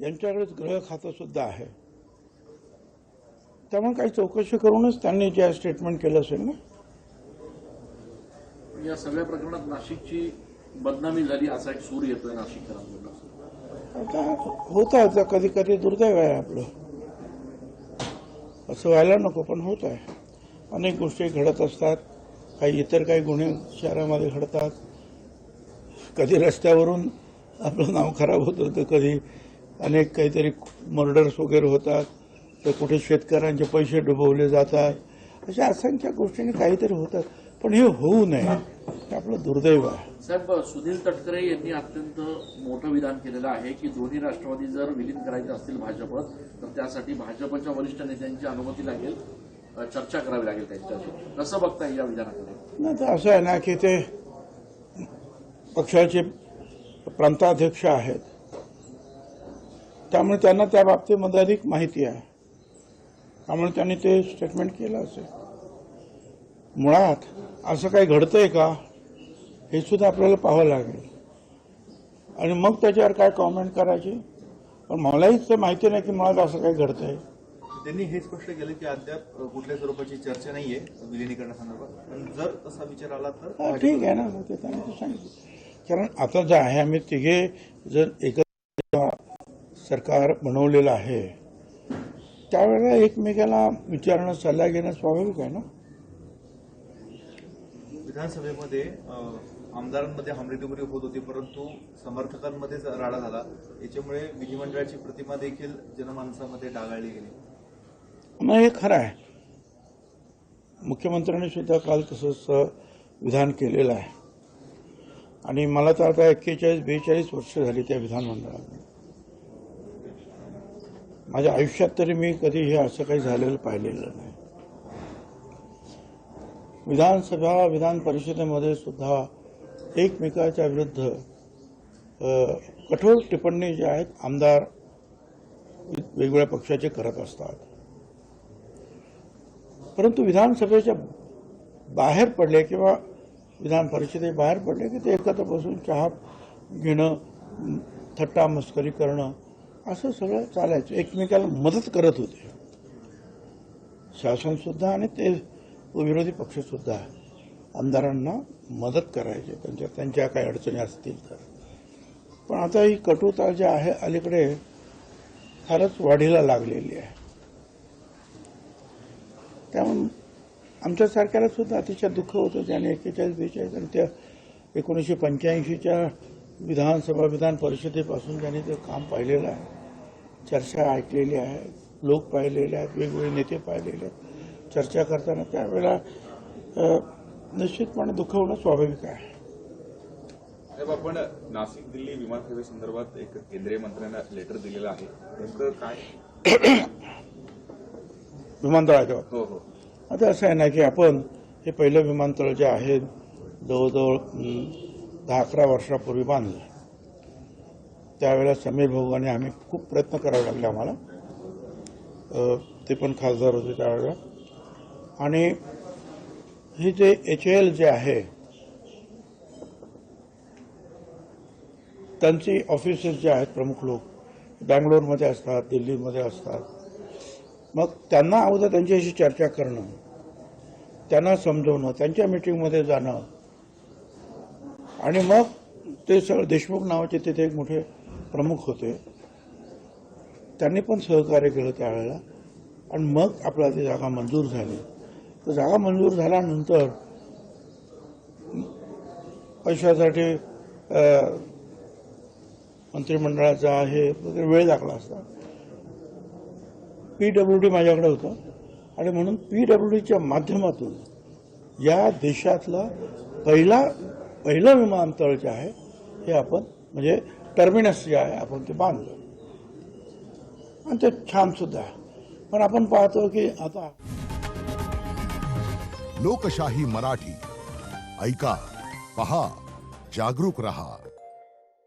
यांच्याकडेच ग्रह खातं सुद्धा आहे. त्यामुळे काही चौकशी करूनच त्यांनी जे स्टेटमेंट केलं असेल ना. या सगळ्या प्रकरणात नाशिकची बदनामी झाली असा एक सूर येतोय नाशिककरांकडून. आता होतं कधी कधी दुर्दैव आहे आपलं, असं व्हायला नको पण होत आहे. अनेक गोष्टी घडत असतात, काही इतर काही गुन्हे शहरामध्ये घडतात. कधी रस्त्यावरून आपलं नाव खराब होतं तर कधी अनेक काहीतरी मर्डर्स वगैरे होतात, तर कुठे शेतकऱ्यांचे पैसे डुबवले जातात. अशा असंख्य गोष्टींनी काहीतरी होतात, पण हे होऊ नये हे आपलं दुर्दैव आहे. साहेब, सुनील तटकरे यांनी अत्यंत मोठं विधान केलेलं आहे की दोन्ही राष्ट्रवादी जर विलीन करायचे असतील भाजपत तर त्यासाठी भाजपच्या वरिष्ठ नेत्यांची अनुमती लागेल, चर्चा करावी लागेल त्यांच्याशी. कसं बघताय या विधानाकडे? नाही तर असं आहे ना की ते पक्षाचे प्रांताध्यक्ष आहेत, त्यामुळे त्यांना त्या बाबतीमध्ये अधिक माहिती आहे, त्यामुळे त्यांनी ते स्टेटमेंट केलं असेल. मुळात असं काही घडतंय का हे सुद्धा आपल्याला पाहावं लागेल आणि मग त्याच्यावर काय कॉमेंट करायची. पण मलाही ते माहिती नाही की मुळात असं काही घडतंय. त्यांनी हे स्पष्ट केलं की अद्याप कुठल्या स्वरूपाची चर्चा नाहीये विलिनीकरणासंदर्भात, पण जर तसा विचार आला तर ठीक आहे ना, मग ते त्यांनी ते सांगितलं. कारण आता जे आहे आम्ही तिघे जर एकत्र सरकार बनवलेलं आहे त्यावेळेला एकमेकाला विचारणं, सल्ला घेणं स्वाभाविक आहे ना. विधानसभेमध्ये आमदारांमध्ये हमरेदुमरी होत होती, परंतु समर्थकांमध्येच राडा झाला. याच्यामुळे विधिमंडळाची प्रतिमा देखील जनमानसामध्ये डागाळली गेली. नाही, हे खरं आहे. मुख्यमंत्र्यांनी सुद्धा काल तसंच विधान केलेलं आहे आणि मला तर आता 41-42 वर्ष झाली त्या विधानमंडळात. माझ्या आयुष्यात तरी मी कधी हे असं काही झालेलं पाहिलेलं नाही. विधानसभा, विधान परिषदेमध्ये सुद्धा एकमेकाच्या विरुद्ध कठोर टिप्पणी ज्या आहेत आमदार वेगवेगळ्या पक्षाचे करत असतात. परंतु विधानसभेच्या बाहेर पडले किंवा विधान परिषदे बाहेर पडले की ते एकत्र बसून चहा घेणं, थट्टा मस्करी करणं असं सगळं चालायचं. एकमेकाला मदत करत होते शासनसुद्धा आणि ते विरोधी पक्षसुद्धा आमदारांना मदत करायचे त्यांच्या काही अडचणी असतील तर. पण आता ही कटुता जी आहे अलीकडे फारच वाढीला लागलेली आहे. त्यामुळे आमच्यासारख्याला सुद्धा अतिशय दुःख होतं ज्याने 41-42 आणि त्या 1985च्या विधानसभा, विधान परिषदेपासून ज्यांनी ते काम पाहिलेलं आहे, चर्चा ऐकलेली आहे, लोक पाहिलेले आहेत, वेगवेगळे नेते पाहिलेले आहेत. चर्चा करताना त्यावेळेला निश्चितपणे दुःख होणं स्वाभाविक आहे. साहेब, आपण नाशिक दिल्ली विमान सेवेसंदर्भात एक केंद्रीय मंत्र्यांना लेटर दिलेलं आहे, नेमकं काय विमानतळाच्या? हो हो. आता असं आहे ना की आपण हे पहिलं विमानतळ जे आहे जवळजवळ 10-11 वर्षापूर्वी बांधलं. त्यावेळेला समीर भाऊ आणि आम्ही खूप प्रयत्न करावे लागले आम्हाला. ते पण खासदार होते त्यावेळेला. आणि हे जे HAL जे आहे त्यांची ऑफिसेस जे आहेत प्रमुख लोक बँगलोरमध्ये असतात, दिल्लीमध्ये असतात. मग त्यांना अगोदर त्यांच्याशी चर्चा करणं, त्यांना समजवणं, त्यांच्या मीटिंगमध्ये जाणं आणि मग ते सगळं देशमुख नावाचे तिथे एक मोठे प्रमुख होते, त्यांनी पण सहकार्य केलं त्यावेळेला आणि मग आपल्याला ती जागा मंजूर झाली. तर जागा मंजूर झाल्यानंतर पैशासाठी मंत्रिमंडळाचा हे वगैरे वेळ लागला असता. PWD माझ्याकडे होतं आणि म्हणून PWDच्या माध्यमातून या देशातलं पहिलं विमानतळ जे आहे हे आपण म्हणजे टर्मिनस जे आहे आपण ते बांधलं आणि ते छान सुद्धा आहे. पण आपण पाहतो की आता लोकशाही मराठी ऐका, पहा, जागरूक रहा.